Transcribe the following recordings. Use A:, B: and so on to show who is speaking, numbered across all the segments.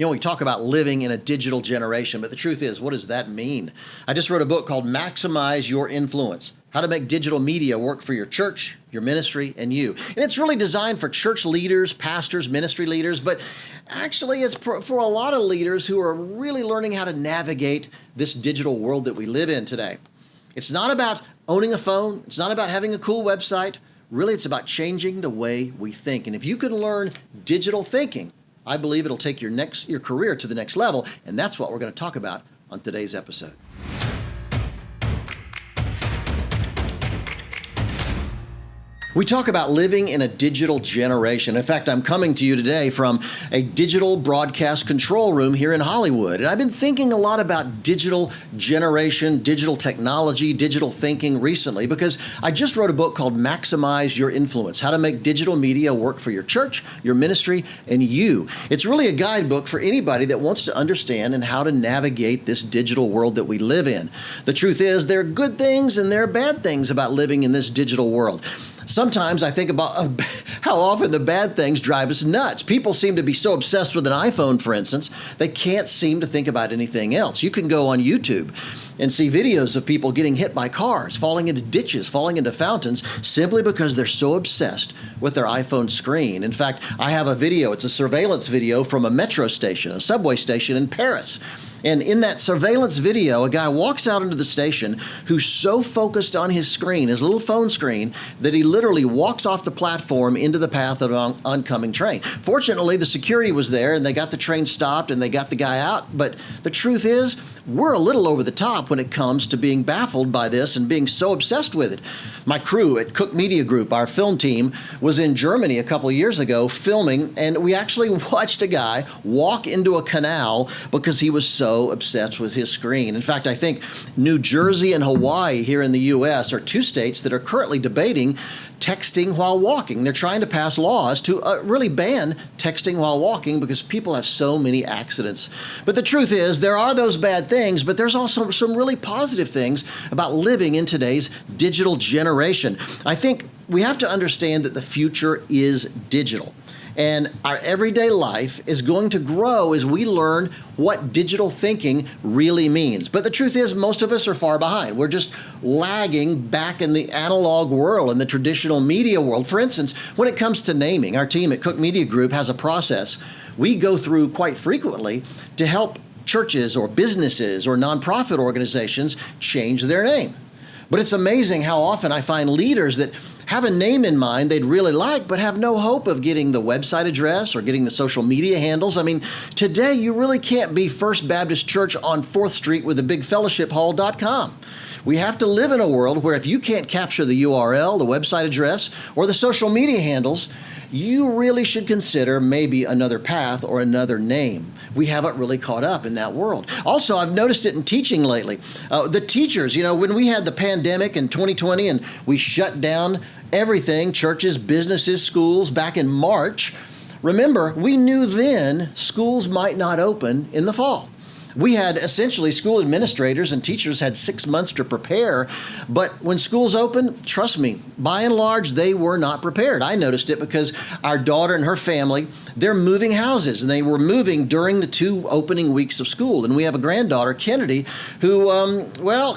A: You know, we talk about living in a digital generation, but the truth is, what does that mean? I just wrote a book called Maximize Your Influence: How to Make Digital Media Work for Your Church, Your Ministry, and You. And it's really designed for church leaders, pastors, ministry leaders, but actually it's for a lot of leaders who are really learning how to navigate this digital world that we live in today. It's not about owning a phone. It's not about having a cool website. Really, it's about changing the way we think. And if you can learn digital thinking, I believe it'll take your career to the next level, and that's what we're going to talk about on today's episode. We talk about living in a digital generation. In fact, I'm coming to you today from a digital broadcast control room here in Hollywood. And I've been thinking a lot about digital generation, digital technology, digital thinking recently because I just wrote a book called Maximize Your Influence: How to Make Digital Media Work for Your Church, Your Ministry, and You. It's really a guidebook for anybody that wants to understand and how to navigate this digital world that we live in. The truth is, there are good things and there are bad things about living in this digital world. Sometimes I think about how often the bad things drive us nuts. People seem to be so obsessed with an iPhone, for instance, they can't seem to think about anything else. You can go on YouTube and see videos of people getting hit by cars, falling into ditches, falling into fountains, simply because they're so obsessed with their iPhone screen. In fact, I have a video. It's a surveillance video from a metro station, a subway station in Paris. And in that surveillance video, a guy walks out into the station who's so focused on his screen, his little phone screen, that he literally walks off the platform into the path of an oncoming train. Fortunately, the security was there and they got the train stopped and they got the guy out. But the truth is, we're a little over the top when it comes to being baffled by this and being so obsessed with it. My crew at Cooke Media Group, our film team, was in Germany a couple of years ago filming, and we actually watched a guy walk into a canal because he was so obsessed with his screen. In fact, I think New Jersey and Hawaii here in the U.S. are two states that are currently debating texting while walking. They're trying to pass laws to really ban texting while walking because people have so many accidents. But the truth is, there are those bad things, but there's also some really positive things about living in today's digital generation. I think we have to understand that the future is digital. And our everyday life is going to grow as we learn what digital thinking really means. But the truth is, most of us are far behind. We're just lagging back in the analog world, in the traditional media world. For instance, when it comes to naming, our team at Cooke Media Group has a process we go through quite frequently to help churches or businesses or nonprofit organizations change their name. But it's amazing how often I find leaders that have a name in mind they'd really like, but have no hope of getting the website address or getting the social media handles. I mean, today you really can't be First Baptist Church on 4th Street with a big fellowshiphall.com. We have to live in a world where if you can't capture the URL, the website address, or the social media handles, you really should consider maybe another path or another name. We haven't really caught up in that world. Also, I've noticed it in teaching lately. The teachers, when we had the pandemic in 2020 and we shut down everything, churches, businesses, schools, back in March, remember, we knew then schools might not open in the fall. We had essentially school administrators and teachers had 6 months to prepare, but when schools opened, trust me, by and large, they were not prepared. I noticed it because our daughter and her family, they're moving houses, and they were moving during the 2 opening weeks of school. And we have a granddaughter, Kennedy, who,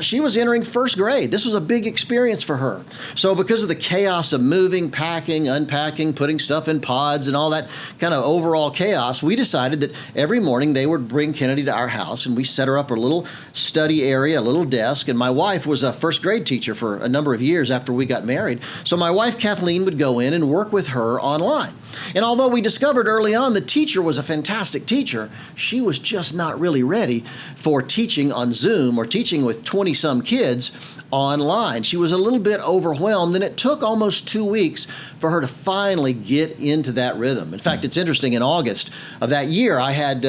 A: she was entering 1st grade. This was a big experience for her. So because of the chaos of moving, packing, unpacking, putting stuff in pods and all that kind of overall chaos, we decided that every morning they would bring Kennedy to our house, and we set her up a little study area, a little desk. And my wife was a 1st grade teacher for a number of years after we got married. So my wife, Kathleen, would go in and work with her online. And although we discovered early on the teacher was a fantastic teacher, she was just not really ready for teaching on Zoom or teaching with 20-some kids online. She was a little bit overwhelmed, and it took almost 2 weeks for her to finally get into that rhythm. In fact, it's interesting, in August of that year, I had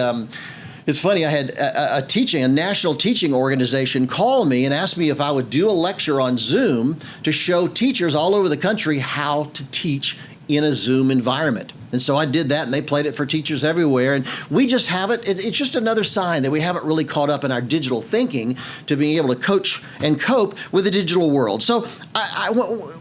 A: It's funny, I had a national teaching organization call me and ask me if I would do a lecture on Zoom to show teachers all over the country how to teach in a Zoom environment. And so I did that, and they played it for teachers everywhere. And we just haven't, it's just another sign that we haven't really caught up in our digital thinking to being able to coach and cope with the digital world. So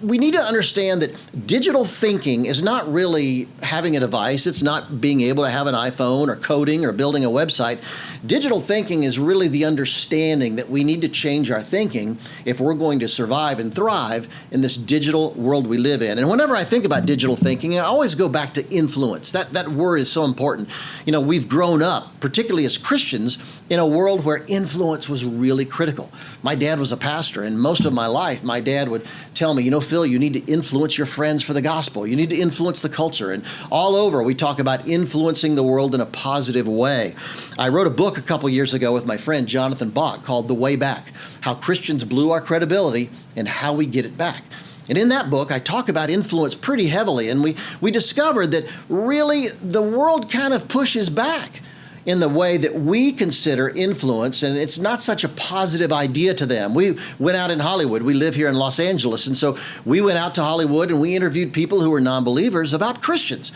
A: we need to understand that digital thinking is not really having a device. It's not being able to have an iPhone or coding or building a website. Digital thinking is really the understanding that we need to change our thinking if we're going to survive and thrive in this digital world we live in. And whenever I think about digital thinking, I always go back to influence. That word is so important. You know, we've grown up, particularly as Christians, in a world where influence was really critical. My dad was a pastor, and most of my life, my dad would tell me, you know, Phil, you need to influence your friends for the gospel. You need to influence the culture. And all over, we talk about influencing the world in a positive way. I wrote a book a couple years ago with my friend Jonathan Bach called The Way Back, How Christians Blew Our Credibility and How We Get It Back. And in that book, I talk about influence pretty heavily, and we discovered that really the world kind of pushes back in the way that we consider influence, and it's not such a positive idea to them. We went out in Hollywood. We live here in Los Angeles, and so we went out to Hollywood and we interviewed people who were non-believers about Christians.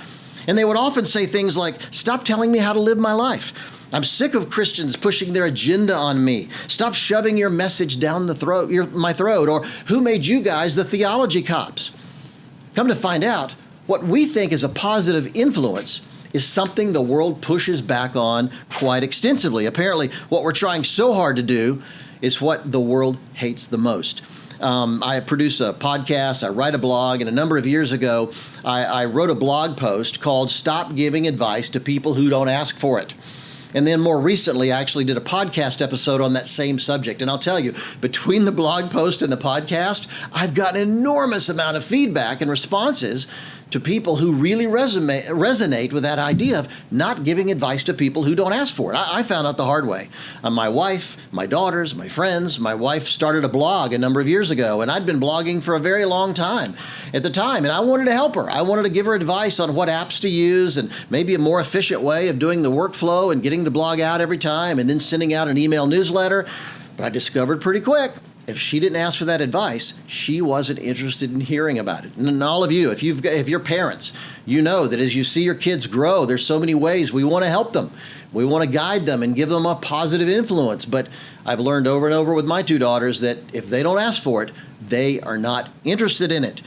A: And they would often say things like, "Stop telling me how to live my life. I'm sick of Christians pushing their agenda on me. Stop shoving your message down my throat," or "Who made you guys the theology cops?" Come to find out, what we think is a positive influence is something the world pushes back on quite extensively. Apparently, what we're trying so hard to do is what the world hates the most. I produce a podcast, I write a blog, and a number of years ago, I wrote a blog post called "Stop Giving Advice to People Who Don't Ask for It." And then more recently, I actually did a podcast episode on that same subject. And I'll tell you, between the blog post and the podcast, I've gotten an enormous amount of feedback and responses to people who really resonate with that idea of not giving advice to people who don't ask for it. I found out the hard way. My wife, my daughters, my friends, my wife started a blog a number of years ago, and I'd been blogging for a very long time at the time, and I wanted to help her. I wanted to give her advice on what apps to use and maybe a more efficient way of doing the workflow and getting the blog out every time and then sending out an email newsletter. But I discovered pretty quick, if she didn't ask for that advice, she wasn't interested in hearing about it. And all of you, if you're parents, you know that as you see your kids grow, there's so many ways we want to help them. We want to guide them and give them a positive influence. But I've learned over and over with my two daughters that if they don't ask for it, they are not interested in it.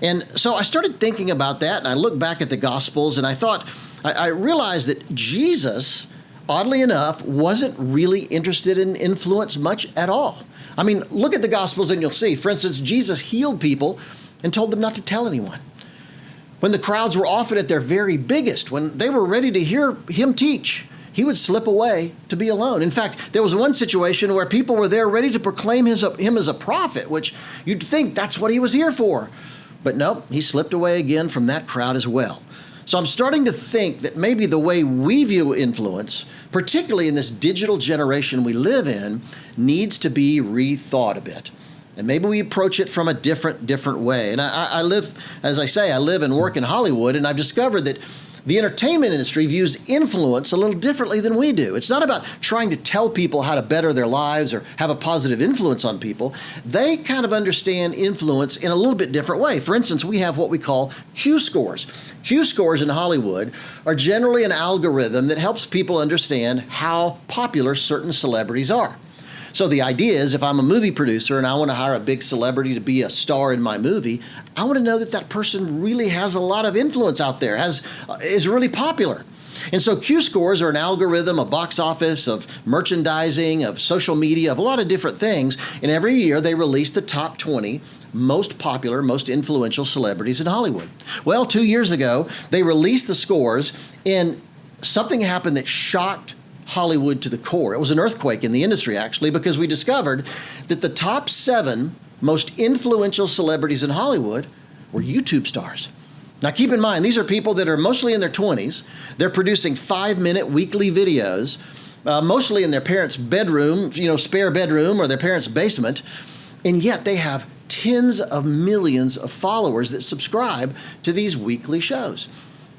A: And so I started thinking about that, and I looked back at the Gospels, and I realized that Jesus, oddly enough, wasn't really interested in influence much at all. I mean, look at the Gospels and you'll see. For instance, Jesus healed people and told them not to tell anyone. When the crowds were often at their very biggest, when they were ready to hear him teach, he would slip away to be alone. In fact, there was one situation where people were there ready to proclaim him as a prophet, which you'd think that's what he was here for. But no, he slipped away again from that crowd as well. So I'm starting to think that maybe the way we view influence, particularly in this digital generation we live in, needs to be rethought a bit. And maybe we approach it from a different way. And I live, as I say, I live and work in Hollywood, and I've discovered that the entertainment industry views influence a little differently than we do. It's not about trying to tell people how to better their lives or have a positive influence on people. They kind of understand influence in a little bit different way. For instance, we have what we call Q scores. Q scores in Hollywood are generally an algorithm that helps people understand how popular certain celebrities are. So the idea is, if I'm a movie producer and I want to hire a big celebrity to be a star in my movie, I want to know that that person really has a lot of influence out there, is really popular. And so Q scores are an algorithm of box office, of merchandising, of social media, of a lot of different things. And every year they release the top 20 most popular, most influential celebrities in Hollywood. Well, 2 years ago, they released the scores, and something happened that shocked Hollywood to the core. It was an earthquake in the industry, actually, because we discovered that the top 7 most influential celebrities in Hollywood were YouTube stars. Now, keep in mind, these are people that are mostly in their 20s. They're producing 5-minute weekly videos, mostly in their parents' bedroom, spare bedroom or their parents' basement, and yet they have tens of millions of followers that subscribe to these weekly shows.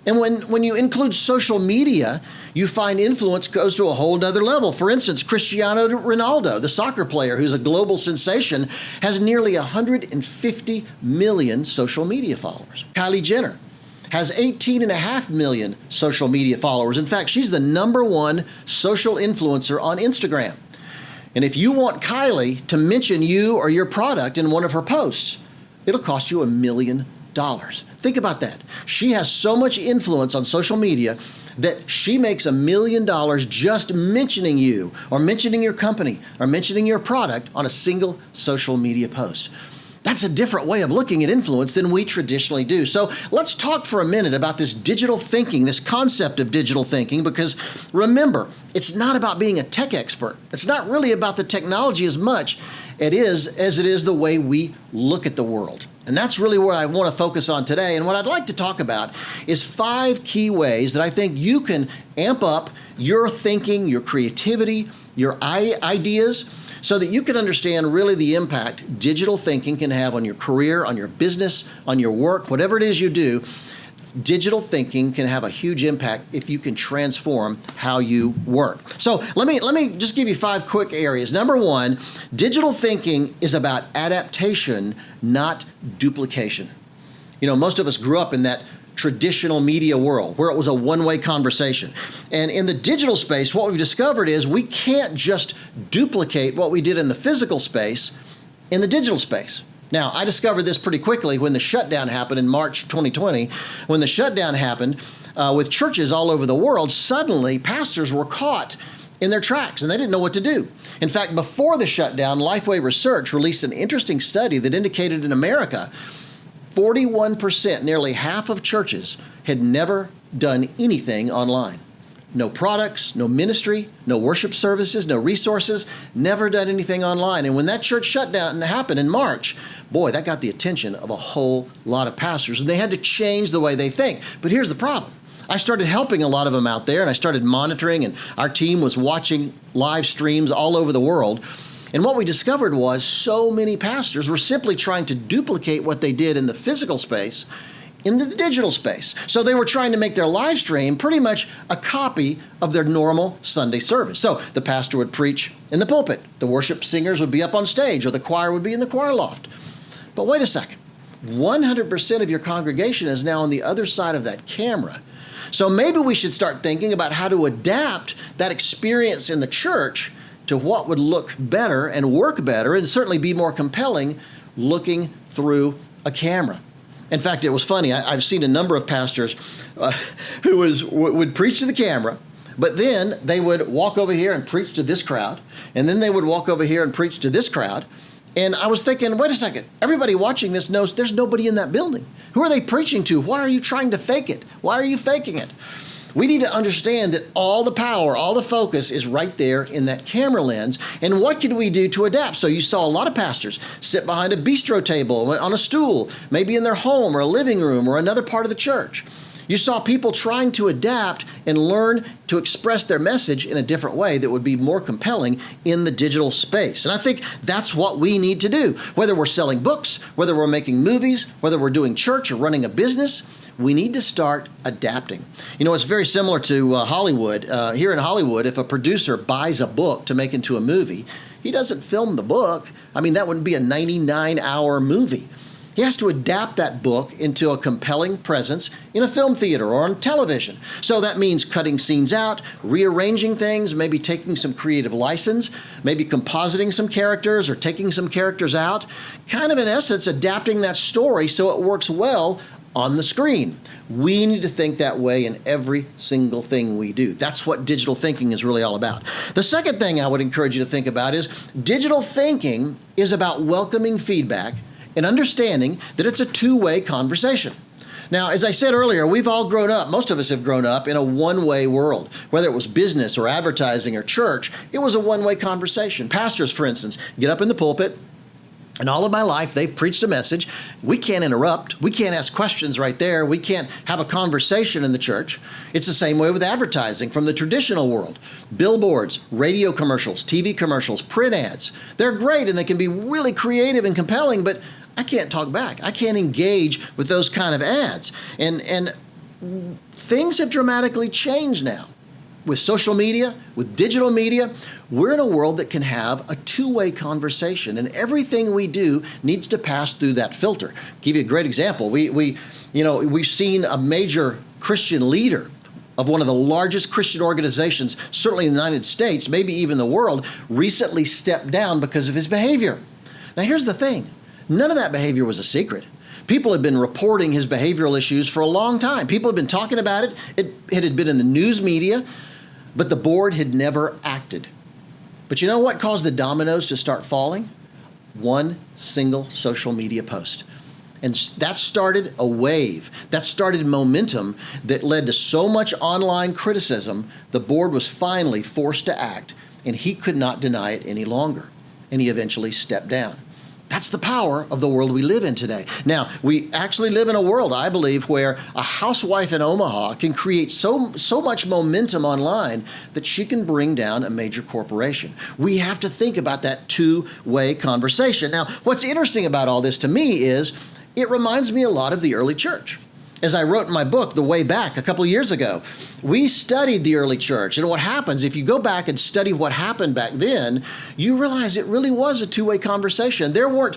A: And when you include social media, you find influence goes to a whole nother level. For instance, Cristiano Ronaldo, the soccer player who's a global sensation, has nearly 150 million social media followers. Kylie Jenner has 18.5 million social media followers. In fact, she's the #1 social influencer on Instagram. And if you want Kylie to mention you or your product in one of her posts, it'll cost you $1 million. Think about that. She has so much influence on social media that she makes $1 million just mentioning you or mentioning your company or mentioning your product on a single social media post. That's a different way of looking at influence than we traditionally do. So let's talk for a minute about this digital thinking, this concept of digital thinking, because remember, it's not about being a tech expert. It's not really about the technology as much as it is the way we look at the world. And that's really what I want to focus on today. And what I'd like to talk about is 5 key ways that I think you can amp up your thinking, your creativity, your ideas, so that you can understand really the impact digital thinking can have on your career, on your business, on your work, whatever it is you do. Digital thinking can have a huge impact if you can transform how you work. So let me just give you 5 quick areas. Number 1, digital thinking is about adaptation, not duplication. You know, most of us grew up in that traditional media world where it was a one-way conversation. And in the digital space, what we've discovered is we can't just duplicate what we did in the physical space in the digital space. Now, I discovered this pretty quickly when the shutdown happened in March 2020. When the shutdown happened with churches all over the world, suddenly pastors were caught in their tracks and they didn't know what to do. In fact, before the shutdown, Lifeway Research released an interesting study that indicated in America, 41%, nearly half of churches, had never done anything online. No products, no ministry, no worship services, no resources, never done anything online. And when that church shutdown happened in March, boy, that got the attention of a whole lot of pastors. And they had to change the way they think. But here's the problem. I started helping a lot of them out there, and I started monitoring, and our team was watching live streams all over the world. And what we discovered was so many pastors were simply trying to duplicate what they did in the physical space into the digital space. So they were trying to make their live stream pretty much a copy of their normal Sunday service. So the pastor would preach in the pulpit, the worship singers would be up on stage, or the choir would be in the choir loft. But wait a second, 100% of your congregation is now on the other side of that camera. So maybe we should start thinking about how to adapt that experience in the church to what would look better and work better and certainly be more compelling looking through a camera. In fact, it was funny. I've seen a number of pastors who would preach to the camera, but then they would walk over here and preach to this crowd, and then they would walk over here and preach to this crowd. And I was thinking, wait a second, everybody watching this knows there's nobody in that building. Who are they preaching to? Why are you trying to fake it? Why are you faking it? We need to understand that all the power, all the focus is right there in that camera lens. And what can we do to adapt? So you saw a lot of pastors sit behind a bistro table on a stool, maybe in their home or a living room or another part of the church. You saw people trying to adapt and learn to express their message in a different way that would be more compelling in the digital space. And I think that's what we need to do. Whether we're selling books, whether we're making movies, whether we're doing church or running a business, we need to start adapting. You know, it's very similar to Hollywood. Here in Hollywood, if a producer buys a book to make into a movie, he doesn't film the book. I mean, that wouldn't be a 99-hour movie. He has to adapt that book into a compelling presence in a film theater or on television. So that means cutting scenes out, rearranging things, maybe taking some creative license, maybe compositing some characters or taking some characters out, kind of in essence adapting that story so it works well on the screen. We need to think that way in every single thing we do. That's what digital thinking is really all about. The second thing I would encourage you to think about is digital thinking is about welcoming feedback and understanding that it's a two-way conversation. Now, as I said earlier, we've all grown up, most of us have grown up in a one-way world. Whether it was business or advertising or church, it was a one-way conversation. Pastors, for instance, get up in the pulpit, and all of my life, they've preached a message. We can't interrupt. We can't ask questions right there. We can't have a conversation in the church. It's the same way with advertising from the traditional world. Billboards, radio commercials, TV commercials, print ads. They're great and they can be really creative and compelling, but I can't talk back. I can't engage with those kind of ads. And things have dramatically changed now. with social media, with digital media, we're in a world that can have a two-way conversation, and everything we do needs to pass through that filter. Give you a great example. We've seen a major Christian leader of one of the largest Christian organizations, certainly in the United States, maybe even the world, recently stepped down because of his behavior. Now, here's the thing. None of that behavior was a secret. People had been reporting his behavioral issues for a long time. People had been talking about it. It had been in the news media, but the board had never acted. But you know what caused the dominoes to start falling? One single social media post. And that started a wave. That started momentum that led to so much online criticism, the board was finally forced to act, and he could not deny it any longer. And he eventually stepped down. That's the power of the world we live in today. Now, we actually live in a world, I believe, where a housewife in Omaha can create so much momentum online that she can bring down a major corporation. We have to think about that two-way conversation. Now, what's interesting about all this to me is it reminds me a lot of the early church. As I wrote in my book, The Way Back, a couple of years ago, we studied the early church. And what happens, if you go back and study what happened back then, you realize it really was a two-way conversation. There weren't,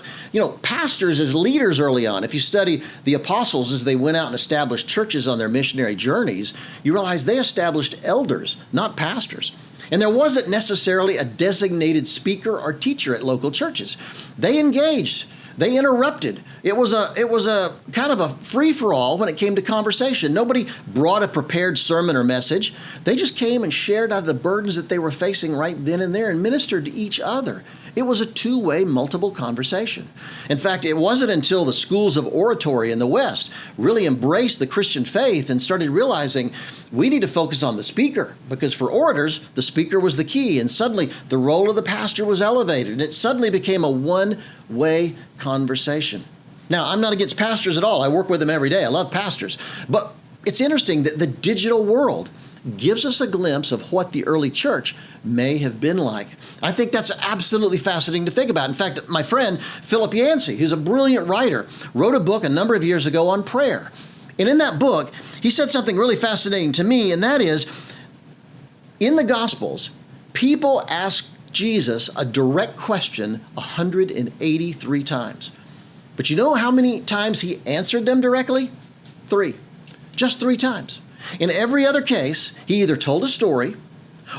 A: pastors as leaders early on. If you study the apostles as they went out and established churches on their missionary journeys, you realize they established elders, not pastors. And there wasn't necessarily a designated speaker or teacher at local churches. They engaged. They interrupted. It was a kind of a free-for-all when it came to conversation. Nobody brought a prepared sermon or message. They just came and shared out of the burdens that they were facing right then and there and ministered to each other. It was a two-way, multiple conversation. In fact, it wasn't until the schools of oratory in the West really embraced the Christian faith and started realizing we need to focus on the speaker, because for orators, the speaker was the key, and suddenly the role of the pastor was elevated, and it suddenly became a one-way conversation. Now, I'm not against pastors at all. I work with them every day. I love pastors. But it's interesting that the digital world gives us a glimpse of what the early church may have been like. I think that's absolutely fascinating to think about. In fact, my friend Philip Yancey, who's a brilliant writer, wrote a book a number of years ago on prayer. And in that book, he said something really fascinating to me, and that is, in the Gospels, people ask Jesus a direct question 183 times. But you know how many times he answered them directly? 3. Just 3 times. In every other case, he either told a story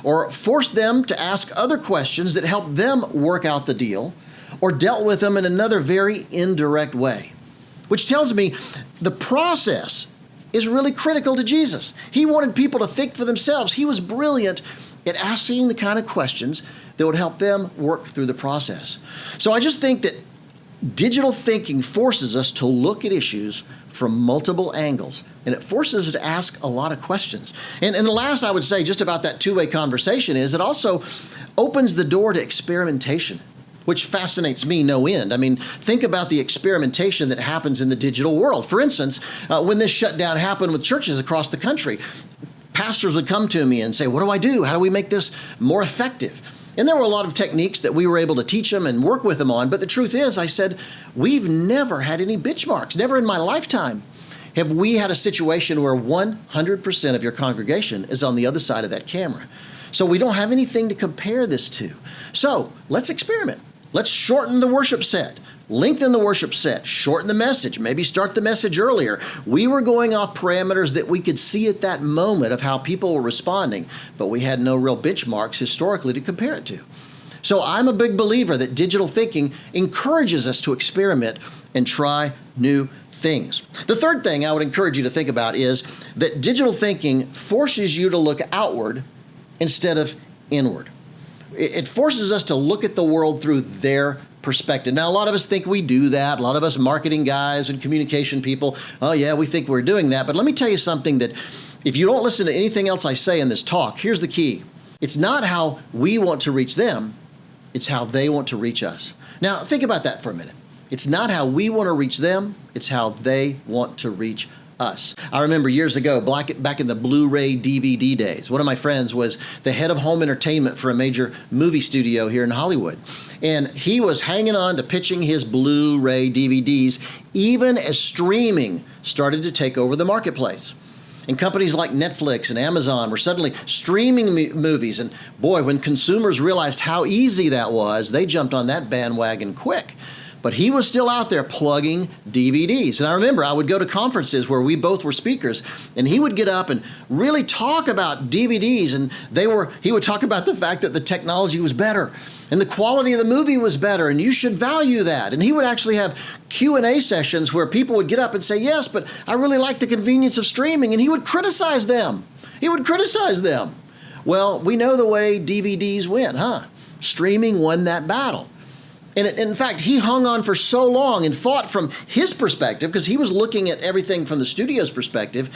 A: or forced them to ask other questions that helped them work out the deal, or dealt with them in another very indirect way. Which tells me the process is really critical to Jesus. He wanted people to think for themselves. He was brilliant at asking the kind of questions that would help them work through the process. So I just think that digital thinking forces us to look at issues from multiple angles, and it forces us to ask a lot of questions. And the last I would say just about that two-way conversation is it also opens the door to experimentation, which fascinates me no end. I mean, think about the experimentation that happens in the digital world. For instance, when this shutdown happened with churches across the country, pastors would come to me and say, what do I do? How do we make this more effective? And there were a lot of techniques that we were able to teach them and work with them on. But the truth is, I said, we've never had any benchmarks. Never in my lifetime have we had a situation where 100% of your congregation is on the other side of that camera. So we don't have anything to compare this to. So let's experiment. Let's shorten the worship set, lengthen the worship set, shorten the message, maybe start the message earlier. We were going off parameters that we could see at that moment of how people were responding, but we had no real benchmarks historically to compare it to. So I'm a big believer that digital thinking encourages us to experiment and try new things. The third thing I would encourage you to think about is that digital thinking forces you to look outward instead of inward. It forces us to look at the world through their perspective. Now, a lot of us think we do that. A lot of us marketing guys and communication people, oh yeah, we think we're doing that. But let me tell you something that if you don't listen to anything else I say in this talk, here's the key. It's not how we want to reach them. It's how they want to reach us. Now, think about that for a minute. It's not how we want to reach them. It's how they want to reach us. I remember years ago, back in the Blu-ray DVD days, one of my friends was the head of home entertainment for a major movie studio here in Hollywood. And he was hanging on to pitching his Blu-ray DVDs even as streaming started to take over the marketplace. And companies like Netflix and Amazon were suddenly streaming movies. And boy, when consumers realized how easy that was, they jumped on that bandwagon quick. But he was still out there plugging DVDs. And I remember I would go to conferences where we both were speakers, and he would get up and really talk about DVDs. And he would talk about the fact that the technology was better and the quality of the movie was better, and you should value that. And he would actually have Q&A sessions where people would get up and say, yes, but I really like the convenience of streaming. And he would criticize them. Well, we know the way DVDs went, huh? Streaming won that battle. And in fact, he hung on for so long and fought from his perspective, because he was looking at everything from the studio's perspective.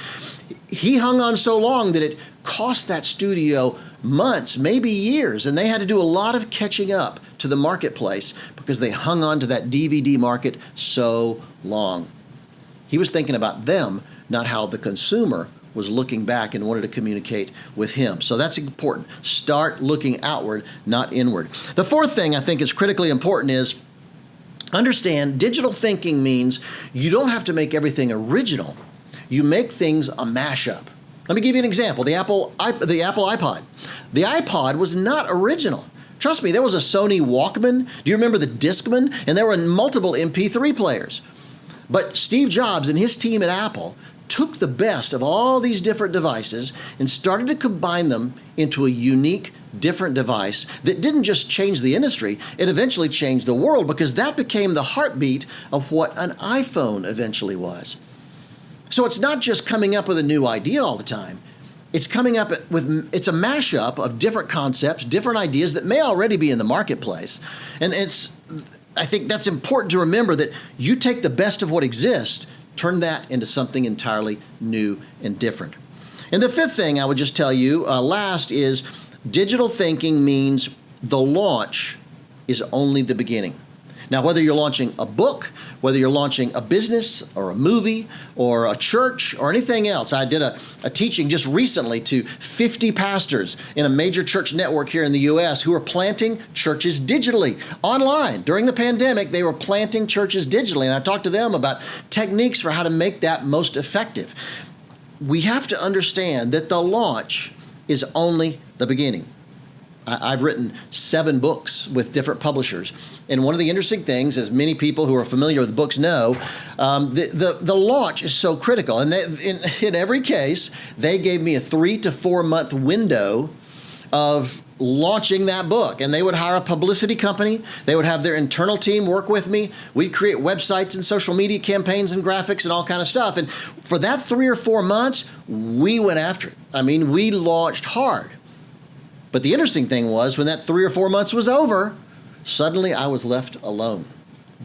A: He hung on so long that it cost that studio months, maybe years, and they had to do a lot of catching up to the marketplace because they hung on to that DVD market so long. He was thinking about them, not how the consumer was looking back and wanted to communicate with him. So that's important. Start looking outward, not inward. The fourth thing I think is critically important is understand digital thinking means you don't have to make everything original. You make things a mashup. Let me give you an example. The Apple iPod. The iPod was not original. Trust me, there was a Sony Walkman. Do you remember the Discman? And there were multiple MP3 players. But Steve Jobs and his team at Apple took the best of all these different devices and started to combine them into a unique, different device that didn't just change the industry, it eventually changed the world, because that became the heartbeat of what an iPhone eventually was. So it's not just coming up with a new idea all the time. It's coming up it's a mashup of different concepts, different ideas that may already be in the marketplace. And I think that's important to remember, that you take the best of what exists, turn that into something entirely new and different. And the fifth thing I would just tell you last is digital thinking means the launch is only the beginning. Now, whether you're launching a book, whether you're launching a business or a movie or a church or anything else. I did a teaching just recently to 50 pastors in a major church network here in the U.S. who are planting churches digitally online. During the pandemic, they were planting churches digitally, and I talked to them about techniques for how to make that most effective. We have to understand that the launch is only the beginning. I've written 7 books with different publishers. And one of the interesting things, as many people who are familiar with books know, the launch is so critical. And in every case, they gave me a 3 to 4 month window of launching that book. And they would hire a publicity company. They would have their internal team work with me. We'd create websites and social media campaigns and graphics and all kind of stuff. And for that 3 or 4 months, we went after it. I mean, we launched hard. But the interesting thing was, when that 3 or 4 months was over, suddenly I was left alone.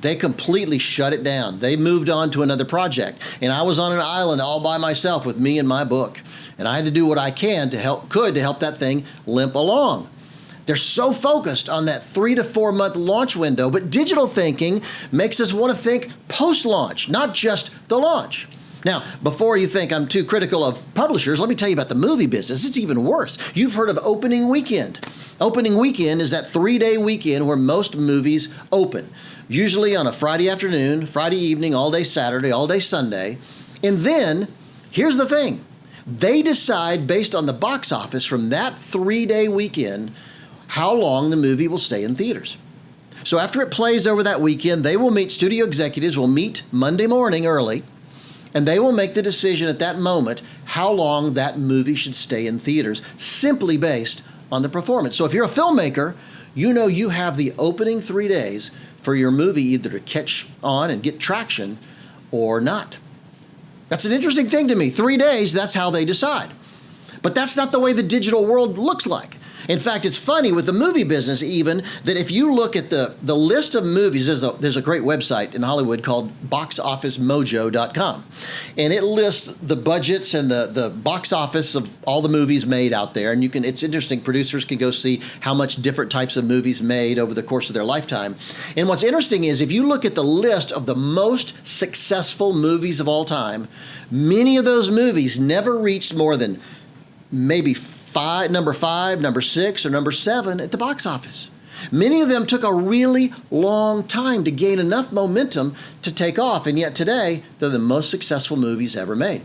A: They completely shut it down. They moved on to another project. And I was on an island all by myself with me and my book. And I had to do what I could to help that thing limp along. They're so focused on that 3 to 4 month launch window. But digital thinking makes us want to think post-launch, not just the launch. Now, before you think I'm too critical of publishers, let me tell you about the movie business. It's even worse. You've heard of opening weekend. Opening weekend is that 3-day weekend where most movies open, usually on a Friday afternoon, Friday evening, all day Saturday, all day Sunday. And then, here's the thing. They decide, based on the box office from that 3-day weekend, how long the movie will stay in theaters. So after it plays over that weekend, studio executives will meet Monday morning early, and they will make the decision at that moment how long that movie should stay in theaters, simply based on the performance. So if you're a filmmaker, you know you have the opening 3 days for your movie either to catch on and get traction or not. That's an interesting thing to me. 3 days, that's how they decide. But that's not the way the digital world looks like. In fact, it's funny with the movie business even, that if you look at the list of movies, there's a great website in Hollywood called boxofficemojo.com. And it lists the budgets and the box office of all the movies made out there. And it's interesting, producers can go see how much different types of movies made over the course of their lifetime. And what's interesting is if you look at the list of the most successful movies of all time, many of those movies never reached more than maybe number 5, number 6, or number 7 at the box office. Many of them took a really long time to gain enough momentum to take off, and yet today, they're the most successful movies ever made.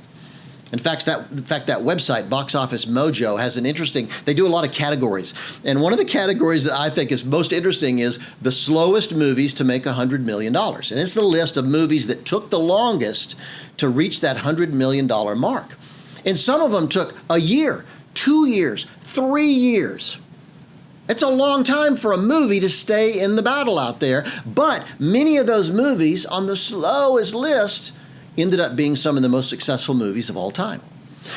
A: In fact, that website, Box Office Mojo, has they do a lot of categories. And one of the categories that I think is most interesting is the slowest movies to make $100 million. And it's the list of movies that took the longest to reach that $100 million mark. And some of them took a year, 2 years, 3 years. It's a long time for a movie to stay in the battle out there. But many of those movies on the slowest list ended up being some of the most successful movies of all time.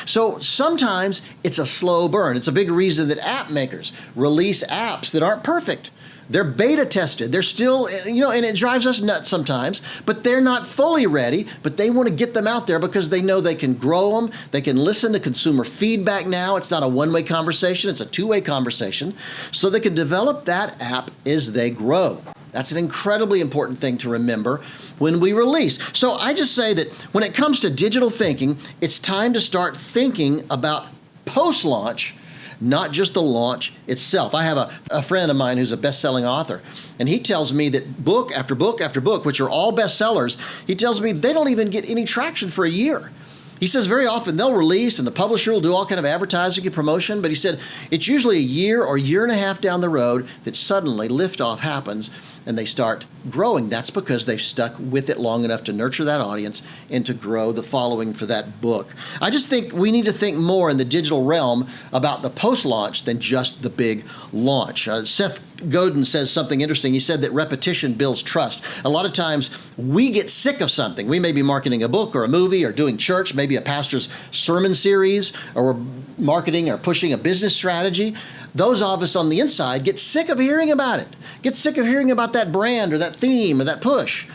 A: So sometimes it's a slow burn. It's a big reason that app makers release apps that aren't perfect. They're beta tested. They're still, and it drives us nuts sometimes, but they're not fully ready, but they want to get them out there because they know they can grow them. They can listen to consumer feedback now. It's not a one-way conversation. It's a two-way conversation. So they can develop that app as they grow. That's an incredibly important thing to remember when we release. So I just say that when it comes to digital thinking, it's time to start thinking about post-launch, not just the launch itself. I have a friend of mine who's a best-selling author, and he tells me that book after book after book, which are all bestsellers, he tells me they don't even get any traction for a year. He says very often they'll release and the publisher will do all kind of advertising and promotion, but he said it's usually a year or year and a half down the road that suddenly liftoff happens and they start growing. That's because they've stuck with it long enough to nurture that audience and to grow the following for that book. I just think we need to think more in the digital realm about the post-launch than just the big launch. Seth Godin says something interesting. He said that repetition builds trust. A lot of times we get sick of something. We may be marketing a book or a movie or doing church, maybe a pastor's sermon series, or we're marketing or pushing a business strategy. Those of us on the inside get sick of hearing about it, get sick of hearing about that brand or that theme or that push.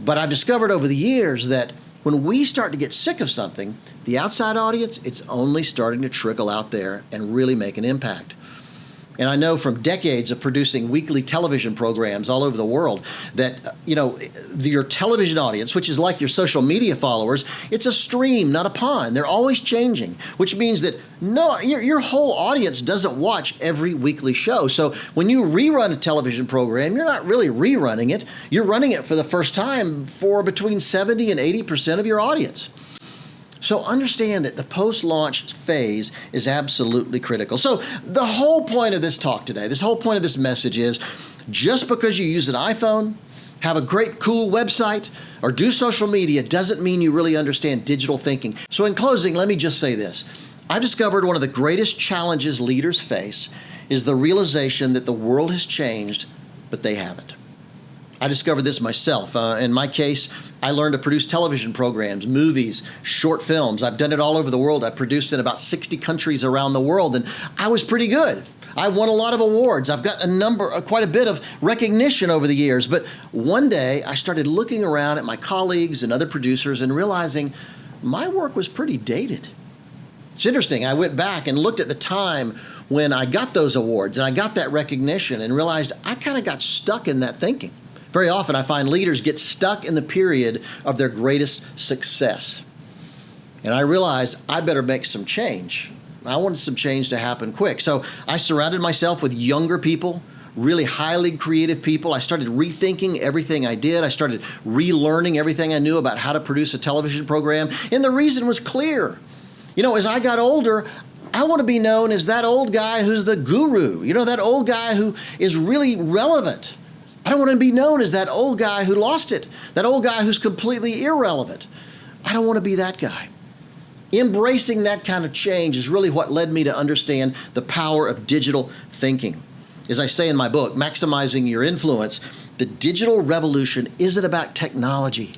A: But I've discovered over the years that when we start to get sick of something, the outside audience, it's only starting to trickle out there and really make an impact. And I know from decades of producing weekly television programs all over the world that, your television audience, which is like your social media followers, it's a stream, not a pond. They're always changing, which means that your whole audience doesn't watch every weekly show. So when you rerun a television program, you're not really rerunning it. You're running it for the first time for between 70 and 80% of your audience. So understand that the post-launch phase is absolutely critical. So the whole point of this talk today, this whole point of this message is just because you use an iPhone, have a great, cool website, or do social media doesn't mean you really understand digital thinking. So in closing, let me just say this. I've discovered one of the greatest challenges leaders face is the realization that the world has changed, but they haven't. I discovered this myself. In my case, I learned to produce television programs, movies, short films. I've done it all over the world. I've produced in about 60 countries around the world, and I was pretty good. I won a lot of awards. I've got quite a bit of recognition over the years. But one day, I started looking around at my colleagues and other producers and realizing my work was pretty dated. It's interesting. I went back and looked at the time when I got those awards and I got that recognition and realized I kind of got stuck in that thinking. Very often I find leaders get stuck in the period of their greatest success. And I realized I better make some change. I wanted some change to happen quick. So I surrounded myself with younger people, really highly creative people. I started rethinking everything I did. I started relearning everything I knew about how to produce a television program. And the reason was clear. As I got older, I want to be known as that old guy who's the guru, that old guy who is really relevant. I don't want to be known as that old guy who lost it, that old guy who's completely irrelevant. I don't want to be that guy. Embracing that kind of change is really what led me to understand the power of digital thinking. As I say in my book, Maximizing Your Influence, the digital revolution isn't about technology.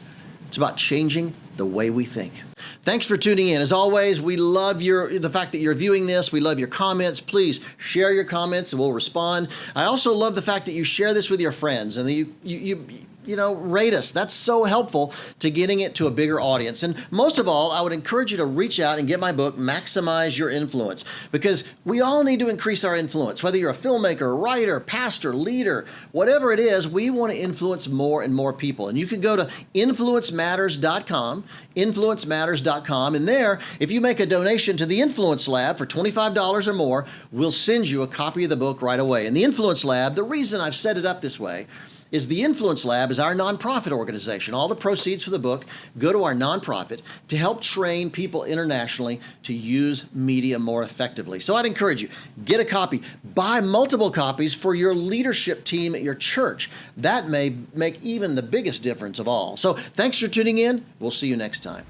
A: It's about changing the way we think. Thanks for tuning in. As always, we love the fact that you're viewing this. We love your comments. Please share your comments and we'll respond. I also love the fact that you share this with your friends and that you rate us. That's so helpful to getting it to a bigger audience. And most of all, I would encourage you to reach out and get my book, Maximize Your Influence, because we all need to increase our influence. Whether you're a filmmaker, writer, pastor, leader, whatever it is, we want to influence more and more people. And you can go to influencematters.com, influencematters.com, and there, if you make a donation to the Influence Lab for $25 or more, we'll send you a copy of the book right away. And the Influence Lab, the reason I've set it up this way is the Influence Lab is our nonprofit organization. All the proceeds for the book go to our nonprofit to help train people internationally to use media more effectively. So I'd encourage you, get a copy, buy multiple copies for your leadership team at your church. That may make even the biggest difference of all. So thanks for tuning in. We'll see you next time.